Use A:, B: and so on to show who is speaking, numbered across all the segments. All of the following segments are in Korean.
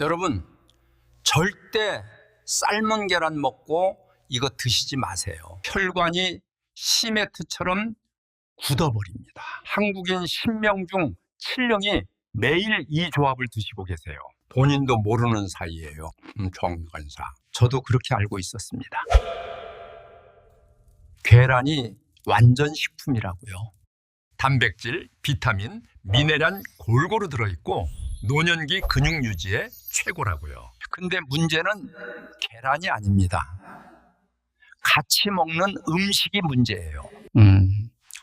A: 여러분, 절대 삶은 계란 먹고 이거 드시지 마세요. 혈관이 시멘트처럼 굳어버립니다. 한국인 10명 중 7명이 매일 이 조합을 드시고 계세요. 본인도 모르는 사이에요. 정관사. 저도 그렇게 알고 있었습니다. 계란이 완전 식품이라고요. 단백질, 비타민, 미네랄 골고루 들어있고 노년기 근육 유지에 최고라고요. 근데 문제는 계란이 아닙니다. 같이 먹는 음식이 문제예요.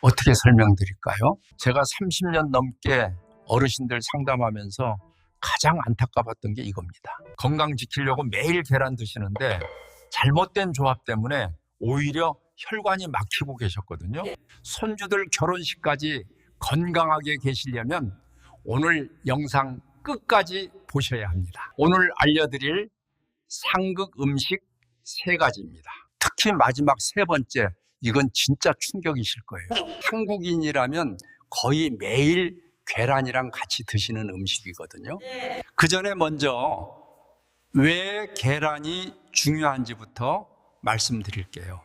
A: 어떻게 설명드릴까요? 제가 30년 넘게 어르신들 상담하면서 가장 안타까웠던 게 이겁니다. 건강 지키려고 매일 계란 드시는데 잘못된 조합 때문에 오히려 혈관이 막히고 계셨거든요. 손주들 결혼식까지 건강하게 계시려면 오늘 영상 끝까지 보셔야 합니다. 오늘 알려드릴 상극 음식 3가지입니다. 특히 마지막 3번째, 이건 진짜 충격이실 거예요. 한국인이라면 거의 매일 계란이랑 같이 드시는 음식이거든요. 그 전에 먼저 왜 계란이 중요한지부터 말씀드릴게요.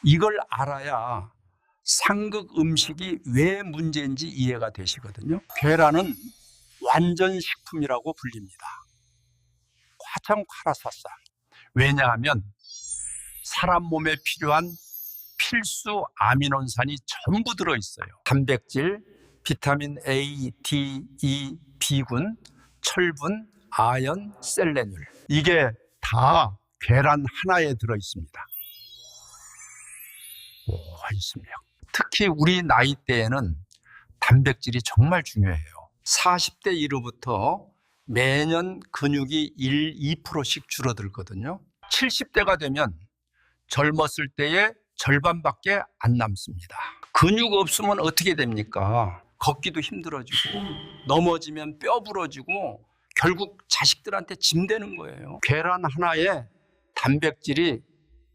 A: 이걸 알아야 상극 음식이 왜 문제인지 이해가 되시거든요. 계란은 완전 식품이라고 불립니다. 과창파라사사. 왜냐하면 사람 몸에 필요한 필수 아미노산이 전부 들어있어요. 단백질, 비타민 A, D, E, B군, 철분, 아연, 셀레늄. 이게 다 계란 하나에 들어있습니다. 있습니다. 특히 우리 나이대에는 단백질이 정말 중요해요. 40대 이후부터 매년 근육이 1, 2%씩 줄어들거든요. 70대가 되면 젊었을 때의 절반밖에 안 남습니다. 근육 없으면 어떻게 됩니까? 걷기도 힘들어지고 넘어지면 뼈 부러지고 결국 자식들한테 짐 되는 거예요. 계란 하나에 단백질이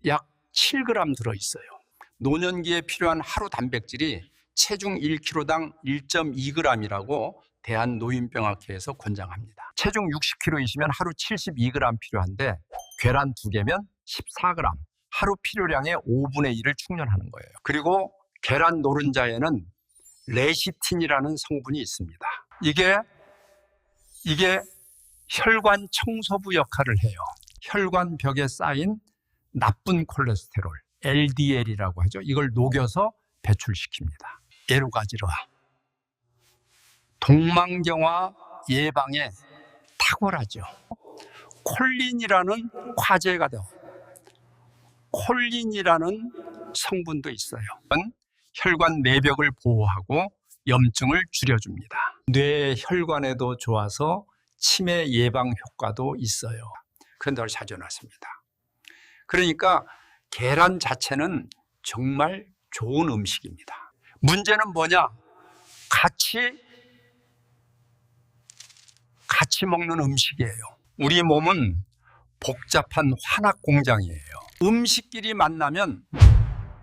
A: 약 7g 들어있어요. 노년기에 필요한 하루 단백질이 체중 1kg당 1.2g이라고 대한노인병학회에서 권장합니다. 체중 60kg이시면 하루 72g 필요한데 계란 2개면 14g, 하루 필요량의 5분의 1을 충전하는 거예요. 그리고 계란 노른자에는 레시틴이라는 성분이 있습니다. 이게 혈관 청소부 역할을 해요. 혈관 벽에 쌓인 나쁜 콜레스테롤, LDL이라고 하죠. 이걸 녹여서 배출시킵니다. 에로가지로아. 동망경화 예방에 탁월하죠. 콜린이라는 화제가 돼. 콜린이라는 성분도 있어요. 혈관 내벽을 보호하고 염증을 줄여줍니다. 뇌 혈관에도 좋아서 치매 예방 효과도 있어요. 그런 걸 찾아놨습니다. 그러니까 계란 자체는 정말 좋은 음식입니다. 문제는 뭐냐? 같이 먹는 음식이에요. 우리 몸은 복잡한 화학 공장이에요. 음식끼리 만나면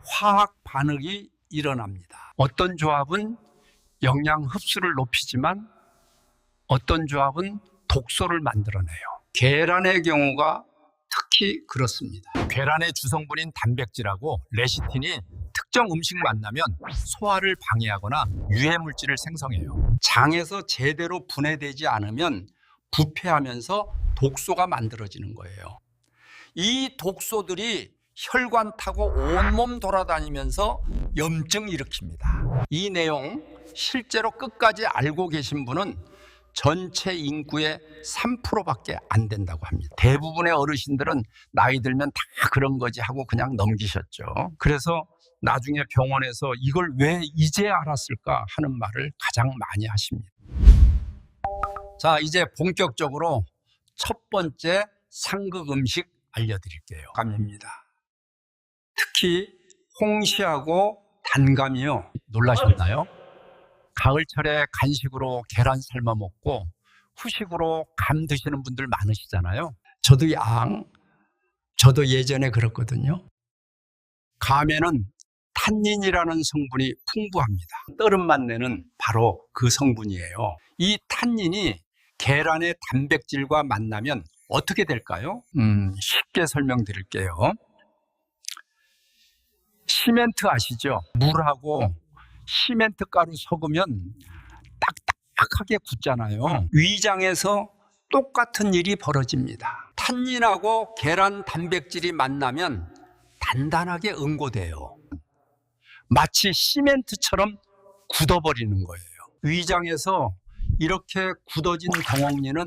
A: 화학 반응이 일어납니다. 어떤 조합은 영양 흡수를 높이지만 어떤 조합은 독소를 만들어내요. 계란의 경우가 특히 그렇습니다. 계란의 주성분인 단백질하고 레시틴이 특정 음식 만나면 소화를 방해하거나 유해물질을 생성해요. 장에서 제대로 분해되지 않으면 부패하면서 독소가 만들어지는 거예요. 이 독소들이 혈관 타고 온몸 돌아다니면서 염증 일으킵니다. 이 내용 실제로 끝까지 알고 계신 분은 전체 인구의 3%밖에 안 된다고 합니다. 대부분의 어르신들은 나이 들면 다 그런 거지 하고 그냥 넘기셨죠. 그래서 나중에 병원에서 이걸 왜 이제 알았을까 하는 말을 가장 많이 하십니다. 자, 이제 본격적으로 첫 번째 상극 음식 알려드릴게요. 감입니다. 특히 홍시하고 단감이요. 놀라셨나요? 가을철에 간식으로 계란 삶아 먹고 후식으로 감 드시는 분들 많으시잖아요. 저도 예전에 그랬거든요. 감에는 탄닌이라는 성분이 풍부합니다. 떠름맛 내는 바로 그 성분이에요. 이 탄닌이 계란의 단백질과 만나면 어떻게 될까요? 쉽게 설명드릴게요. 시멘트 아시죠? 물하고 시멘트 가루 섞으면 딱딱하게 굳잖아요. 위장에서 똑같은 일이 벌어집니다. 탄닌하고 계란 단백질이 만나면 단단하게 응고돼요. 마치 시멘트처럼 굳어버리는 거예요. 위장에서 이렇게 굳어진 덩어리는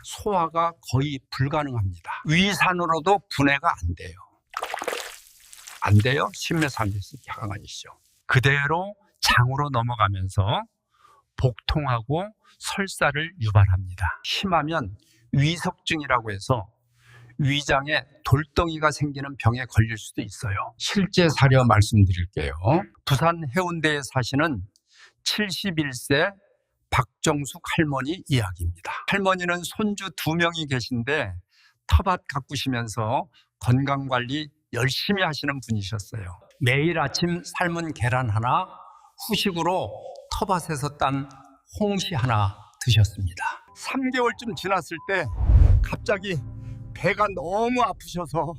A: 소화가 거의 불가능합니다. 위산으로도 분해가 안 돼요. 안 돼요? 심폐소생술이 강하시죠. 그대로 장으로 넘어가면서 복통하고 설사를 유발합니다. 심하면 위석증이라고 해서 위장에 돌덩이가 생기는 병에 걸릴 수도 있어요. 실제 사례 말씀드릴게요. 부산 해운대에 사시는 71세 박정숙 할머니 이야기입니다. 할머니는 손주 2명이 계신데 텃밭 가꾸시면서 건강관리 열심히 하시는 분이셨어요. 매일 아침 삶은 계란 하나, 후식으로 텃밭에서 딴 홍시 하나 드셨습니다. 3개월쯤 지났을 때 갑자기 배가 너무 아프셔서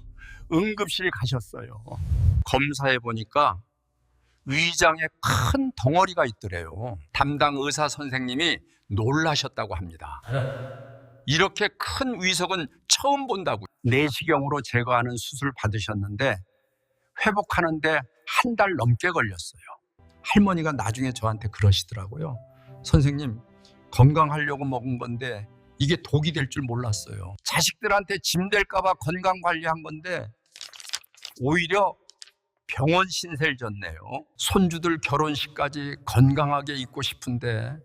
A: 응급실 가셨어요. 검사해 보니까 위장에 큰 덩어리가 있더래요. 담당 의사 선생님이 놀라셨다고 합니다. 이렇게 큰 위석은 처음 본다고. 내시경으로 제거하는 수술 받으셨는데 회복하는데 1달 넘게 걸렸어요. 할머니가 나중에 저한테 그러시더라고요. 선생님, 건강하려고 먹은 건데 이게 독이 될 줄 몰랐어요. 자식들한테 짐 될까 봐 건강 관리한 건데 오히려 병원 신세를 졌네요. 손주들 결혼식까지 건강하게 있고 싶은데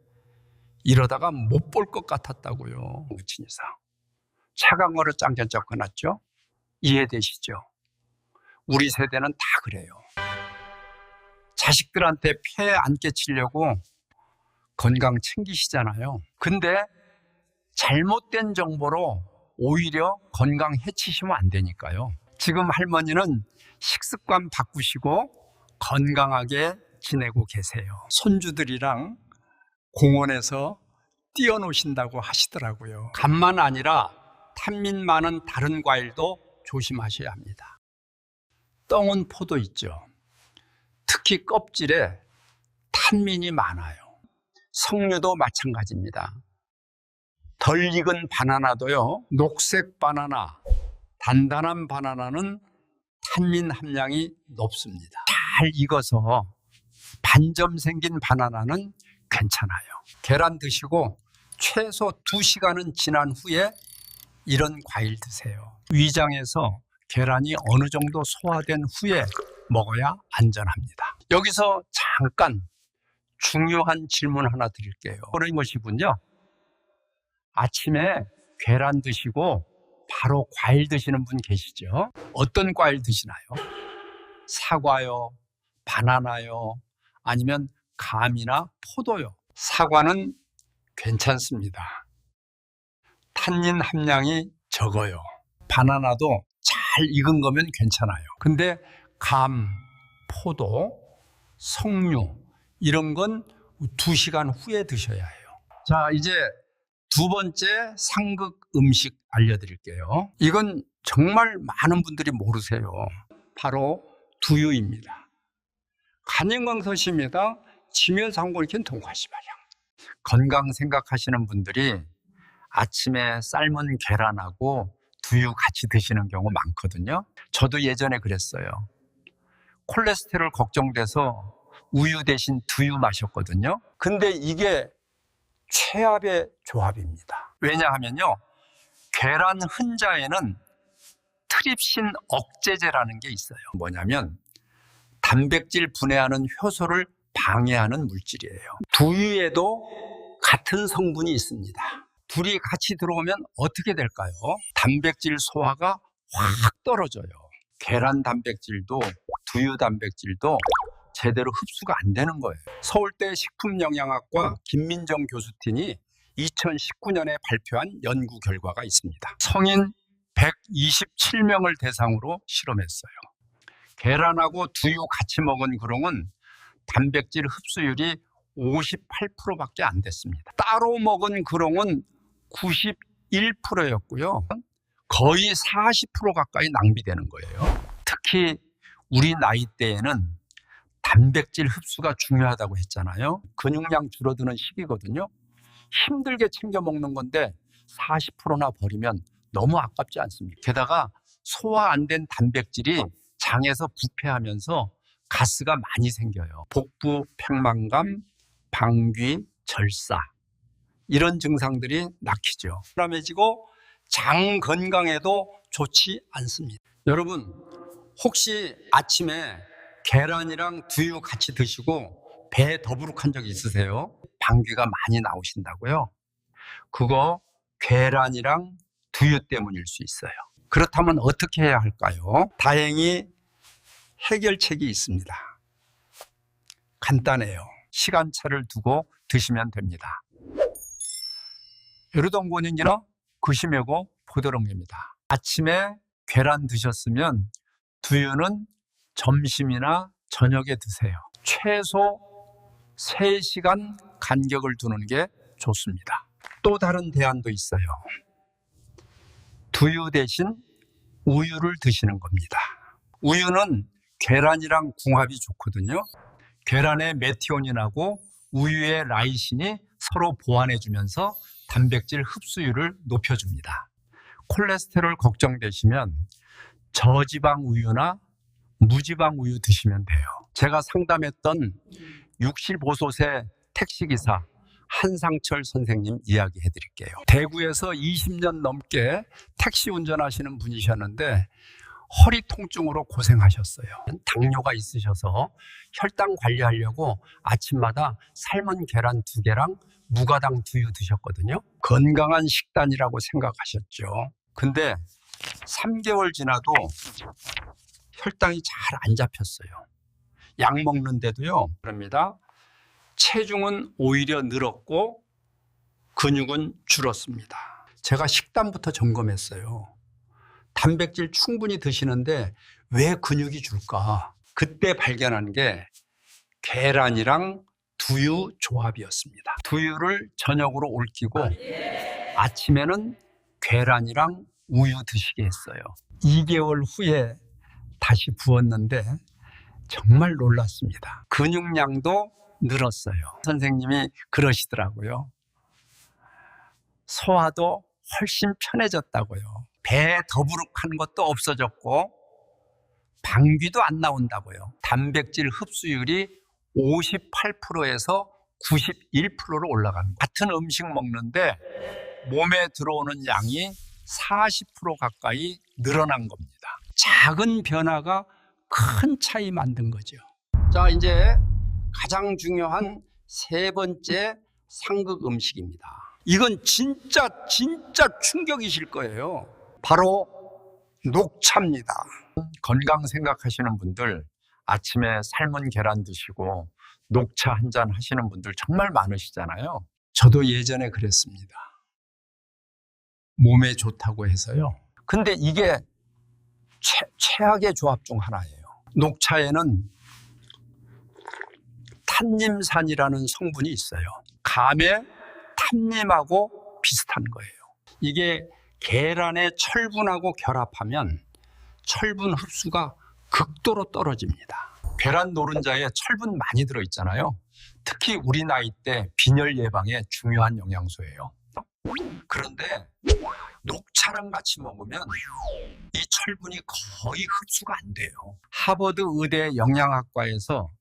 A: 이러다가 못 볼 것 같았다고요. 무친 이상. 차가운 거를 짱짱 끊었죠? 이해되시죠? 우리 세대는 다 그래요. 자식들한테 폐 안 끼치려고 건강 챙기시잖아요. 근데 잘못된 정보로 오히려 건강 해치시면 안 되니까요. 지금 할머니는 식습관 바꾸시고 건강하게 지내고 계세요. 손주들이랑 공원에서 뛰어노신다고 하시더라고요. 감만 아니라 탄닌 많은 다른 과일도 조심하셔야 합니다. 떵은 포도 있죠. 특히 껍질에 탄닌이 많아요. 석류도 마찬가지입니다. 덜 익은 바나나도요. 녹색 바나나, 단단한 바나나는 탄닌 함량이 높습니다. 잘 익어서 반점 생긴 바나나는 괜찮아요. 계란 드시고 최소 2시간은 지난 후에 이런 과일 드세요. 위장에서 계란이 어느 정도 소화된 후에 먹어야 안전합니다. 여기서 잠깐 중요한 질문 하나 드릴게요. 그런 것이군요. 아침에 계란 드시고 바로 과일 드시는 분 계시죠? 어떤 과일 드시나요? 사과요, 바나나요, 아니면 감이나 포도요. 사과는 괜찮습니다. 탄닌 함량이 적어요. 바나나도 잘 익은 거면 괜찮아요. 근데 감, 포도, 석류 이런 건 2시간 후에 드셔야 해요. 자, 이제 2번째 상극 음식 알려드릴게요. 이건 정말 많은 분들이 모르세요. 바로 두유입니다. 간행광서시입니다. 지면상골긴 동과시발향. 건강 생각하시는 분들이 아침에 삶은 계란하고 두유 같이 드시는 경우 많거든요. 저도 예전에 그랬어요. 콜레스테롤 걱정돼서 우유 대신 두유 마셨거든요. 근데 이게 최악의 조합입니다. 왜냐하면요, 계란 흔자에는 트립신 억제제라는 게 있어요. 뭐냐면 단백질 분해하는 효소를 방해하는 물질이에요. 두유에도 같은 성분이 있습니다. 둘이 같이 들어오면 어떻게 될까요? 단백질 소화가 확 떨어져요. 계란 단백질도 두유 단백질도 제대로 흡수가 안 되는 거예요. 서울대 식품영양학과 김민정 교수팀이 2019년에 발표한 연구 결과가 있습니다. 성인 127명을 대상으로 실험했어요. 계란하고 두유 같이 먹은 그룹은 단백질 흡수율이 58%밖에 안 됐습니다. 따로 먹은 그룹은 91%였고요. 거의 40% 가까이 낭비되는 거예요. 특히 우리 나이대에는 단백질 흡수가 중요하다고 했잖아요. 근육량 줄어드는 시기거든요. 힘들게 챙겨 먹는 건데 40%나 버리면 너무 아깝지 않습니까? 게다가 소화 안 된 단백질이 장에서 부패하면서 가스가 많이 생겨요. 복부 팽만감, 방귀, 절사 이런 증상들이 낳히죠. 불안해지고 장 건강에도 좋지 않습니다. 여러분, 혹시 아침에 계란이랑 두유 같이 드시고 배 더부룩한 적 있으세요? 방귀가 많이 나오신다고요? 그거 계란이랑 두유 때문일 수 있어요. 그렇다면 어떻게 해야 할까요? 다행히 해결책이 있습니다. 간단해요. 시간차를 두고 드시면 됩니다. 요르동고는기너 그시메고 보드렁입니다. 아침에 계란 드셨으면 두유는 점심이나 저녁에 드세요. 최소 3시간 간격을 두는 게 좋습니다. 또 다른 대안도 있어요. 두유 대신 우유를 드시는 겁니다. 우유는 계란이랑 궁합이 좋거든요. 계란의 메티오닌하고 우유의 라이신이 서로 보완해주면서 단백질 흡수율을 높여줍니다. 콜레스테롤 걱정되시면 저지방 우유나 무지방 우유 드시면 돼요. 제가 상담했던 65세 택시기사 한상철 선생님 이야기 해드릴게요. 대구에서 20년 넘게 택시 운전하시는 분이셨는데 허리 통증으로 고생하셨어요. 당뇨가 있으셔서 혈당 관리하려고 아침마다 삶은 계란 2개랑 무가당 두유 드셨거든요. 건강한 식단이라고 생각하셨죠. 근데 3개월 지나도 혈당이 잘 안 잡혔어요. 약 먹는데도요. 그럽니다. 체중은 오히려 늘었고 근육은 줄었습니다. 제가 식단부터 점검했어요. 단백질 충분히 드시는데 왜 근육이 줄까? 그때 발견한 게 계란이랑 두유 조합이었습니다. 두유를 저녁으로 옮기고 아침에는 계란이랑 우유 드시게 했어요. 2개월 후에 다시 부었는데 정말 놀랐습니다. 근육량도 늘었어요. 선생님이 그러시더라고요. 소화도 훨씬 편해졌다고요. 배 더부룩한 것도 없어졌고 방귀도 안 나온다고요. 단백질 흡수율이 58%에서 91%로 올라가는 거예요. 같은 음식 먹는데 몸에 들어오는 양이 40% 가까이 늘어난 겁니다. 작은 변화가 큰 차이 만든 거죠. 자, 이제 가장 중요한 3번째 상극 음식입니다. 이건 진짜 충격이실 거예요. 바로 녹차입니다. 건강 생각하시는 분들 아침에 삶은 계란 드시고 녹차 한 잔 하시는 분들 정말 많으시잖아요. 저도 예전에 그랬습니다. 몸에 좋다고 해서요. 근데 이게 최악의 조합 중 하나예요. 녹차에는 탄닌산이라는 성분이 있어요. 감의 탄닌하고 비슷한 거예요. 이게 계란의 철분하고 결합하면 철분 흡수가 극도로 떨어집니다. 계란 노른자에 철분 많이 들어있잖아요. 특히 우리 나이 때 빈혈 예방에 중요한 영양소예요. 그런데 녹차랑 같이 먹으면 이 철분이 거의 흡수가 안 돼요. 하버드 의대 영양학과에서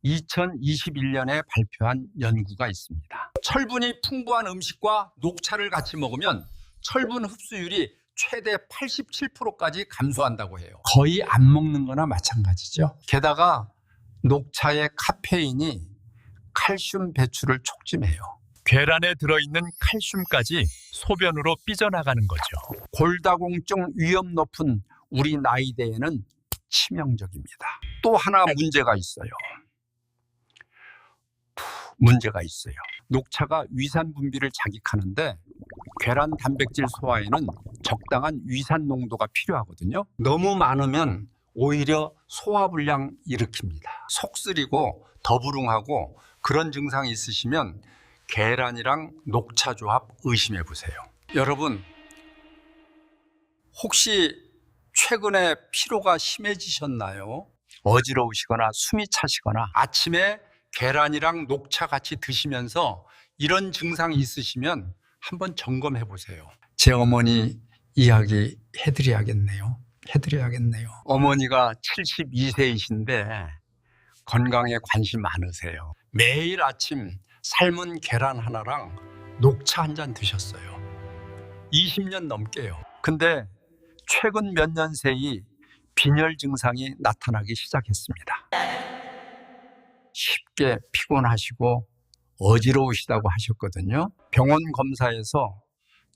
A: 2021년에 발표한 연구가 있습니다. 철분이 풍부한 음식과 녹차를 같이 먹으면 철분 흡수율이 최대 87%까지 감소한다고 해요. 거의 안 먹는 거나 마찬가지죠. 게다가 녹차의 카페인이 칼슘 배출을 촉진해요.
B: 계란에 들어있는 칼슘까지 소변으로 삐져나가는 거죠.
A: 골다공증 위험 높은 우리 나이대에는 치명적입니다. 또 하나 문제가 있어요. 녹차가 위산 분비를 자극하는데 계란 단백질 소화에는 적당한 위산 농도가 필요하거든요. 너무 많으면 오히려 소화불량 일으킵니다. 속 쓰리고 더부룩하고 그런 증상이 있으시면 계란이랑 녹차 조합 의심해 보세요. 여러분, 혹시 최근에 피로가 심해지셨나요? 어지러우시거나 숨이 차시거나 아침에 계란이랑 녹차 같이 드시면서 이런 증상이 있으시면 한번 점검해 보세요. 제 어머니 이야기 해드려야겠네요. 어머니가 72세이신데 건강에 관심 많으세요. 매일 아침 삶은 계란 하나랑 녹차 한 잔 드셨어요. 20년 넘게요. 근데 최근 몇 년 새이 빈혈 증상이 나타나기 시작했습니다. 쉽게 피곤하시고 어지러우시다고 하셨거든요. 병원 검사에서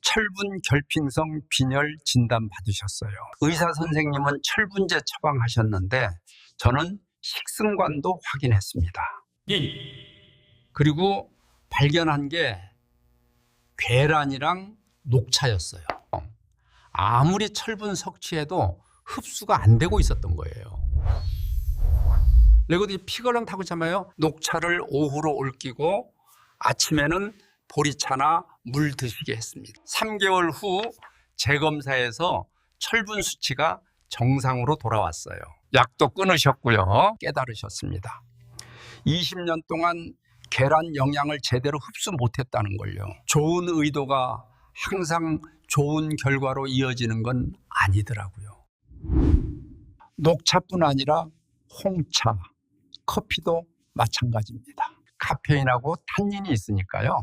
A: 철분 결핍성 빈혈 진단 받으셨어요. 의사 선생님은 철분제 처방하셨는데 저는 식습관도 확인했습니다. 그리고 발견한 게 계란이랑 녹차였어요. 아무리 철분 섭취해도 흡수가 안 되고 있었던 거예요. 그리고 피곤한 타고 있잖아요. 녹차를 오후로 옮기고 아침에는 보리차나 물 드시게 했습니다. 3개월 후 재검사에서 철분 수치가 정상으로 돌아왔어요. 약도 끊으셨고요. 깨달으셨습니다. 20년 동안 계란 영양을 제대로 흡수 못했다는 걸요. 좋은 의도가 항상 좋은 결과로 이어지는 건 아니더라고요. 녹차뿐 아니라 홍차, 커피도 마찬가지입니다. 카페인하고 탄닌이 있으니까요.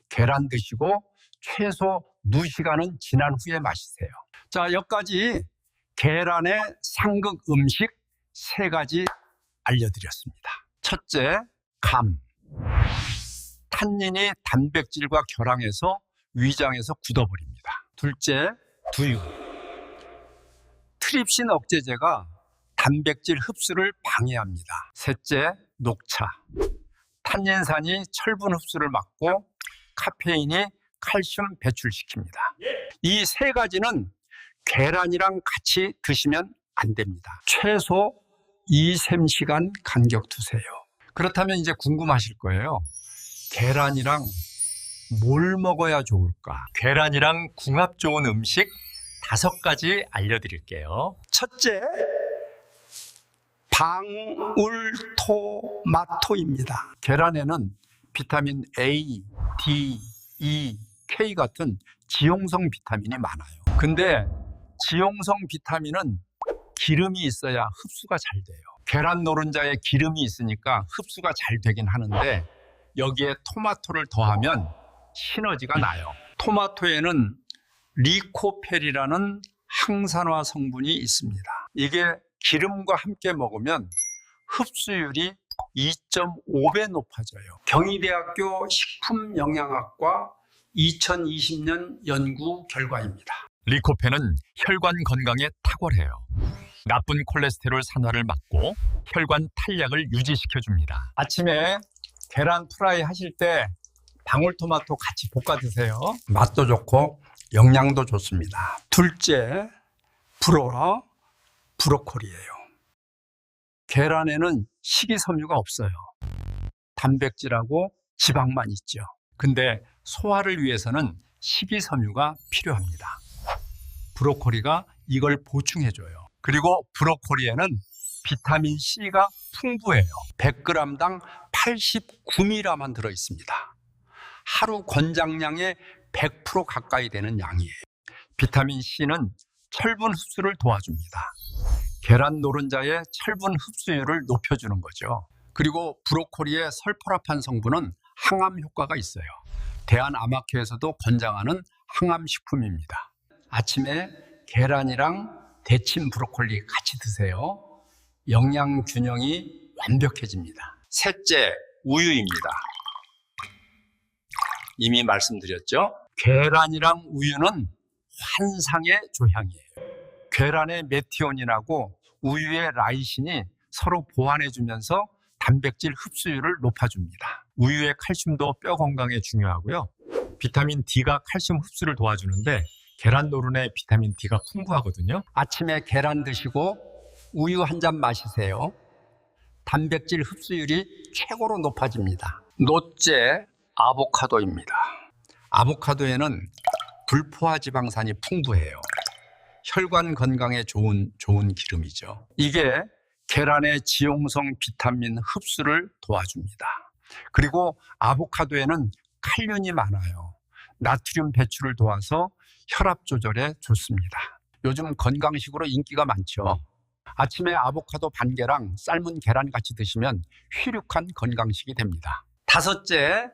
A: 계란 드시고 최소 2시간은 지난 후에 마시세요. 자, 여기까지 계란의 상극 음식 3가지 알려드렸습니다. 첫째, 감. 탄닌이 단백질과 결항해서 위장에서 굳어버립니다. 둘째, 두유. 트립신 억제제가 단백질 흡수를 방해합니다. 셋째, 녹차. 탄닌산이 철분 흡수를 막고 카페인이 칼슘 배출시킵니다. 이 3가지는 계란이랑 같이 드시면 안 됩니다. 최소 2~3시간 간격 두세요. 그렇다면 이제 궁금하실 거예요. 계란이랑 뭘 먹어야 좋을까?
B: 계란이랑 궁합 좋은 음식 5가지 알려드릴게요.
A: 첫째, 방울토마토입니다. 계란에는 비타민 A, D, E, K 같은 지용성 비타민이 많아요. 근데 지용성 비타민은 기름이 있어야 흡수가 잘 돼요. 계란 노른자에 기름이 있으니까 흡수가 잘 되긴 하는데 여기에 토마토를 더하면 시너지가 나요. 토마토에는 리코펠이라는 항산화 성분이 있습니다. 이게 기름과 함께 먹으면 흡수율이 2.5배 높아져요. 경희대학교 식품영양학과 2020년 연구 결과입니다.
B: 리코펜은 혈관 건강에 탁월해요. 나쁜 콜레스테롤 산화를 막고 혈관 탄력을 유지시켜줍니다.
A: 아침에 계란 프라이 하실 때 방울토마토 같이 볶아 드세요. 맛도 좋고 영양도 좋습니다. 둘째, 브로콜리예요. 계란에는 식이섬유가 없어요. 단백질하고 지방만 있죠. 근데 소화를 위해서는 식이섬유가 필요합니다. 브로콜리가 이걸 보충해줘요. 그리고 브로콜리에는 비타민 C가 풍부해요. 100g당 89mg만 들어있습니다. 하루 권장량의 100% 가까이 되는 양이에요. 비타민 C는 철분 흡수를 도와줍니다. 계란 노른자의 철분 흡수율을 높여주는 거죠. 그리고 브로콜리의 설포라판 성분은 항암 효과가 있어요. 대한암학회에서도 권장하는 항암식품입니다. 아침에 계란이랑 데친 브로콜리 같이 드세요. 영양 균형이 완벽해집니다. 셋째, 우유입니다. 이미 말씀드렸죠? 계란이랑 우유는 환상의 조향이에요. 계란의 메티오닌하고 우유의 라이신이 서로 보완해주면서 단백질 흡수율을 높아줍니다. 우유의 칼슘도 뼈 건강에 중요하고요. 비타민 D가 칼슘 흡수를 도와주는데 계란 노른에 비타민 D가 풍부하거든요. 아침에 계란 드시고 우유 한 잔 마시세요. 단백질 흡수율이 최고로 높아집니다. 넷째, 아보카도입니다. 아보카도에는 불포화 지방산이 풍부해요. 혈관 건강에 좋은 기름이죠. 이게 계란의 지용성 비타민 흡수를 도와줍니다. 그리고 아보카도에는 칼륨이 많아요. 나트륨 배출을 도와서 혈압 조절에 좋습니다. 요즘 건강식으로 인기가 많죠. 아침에 아보카도 반개랑 삶은 계란 같이 드시면 휘륙한 건강식이 됩니다. 다섯째,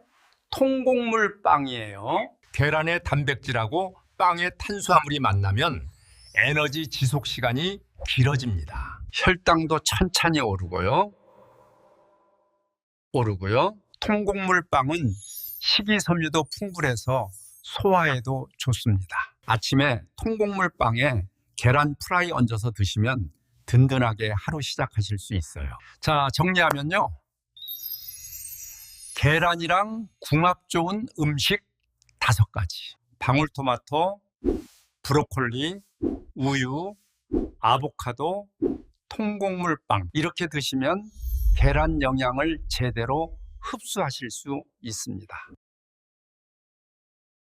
A: 통곡물 빵이에요. 계란의 단백질하고 빵의 탄수화물이 만나면 에너지 지속 시간이 길어집니다. 혈당도 천천히 오르고요. 통곡물 빵은 식이섬유도 풍부해서 소화에도 좋습니다. 아침에 통곡물 빵에 계란 프라이 얹어서 드시면 든든하게 하루 시작하실 수 있어요. 자, 정리하면요. 계란이랑 궁합 좋은 음식 5가지. 방울토마토, 브로콜리, 우유, 아보카도, 통곡물빵. 이렇게 드시면 계란 영양을 제대로 흡수하실 수 있습니다.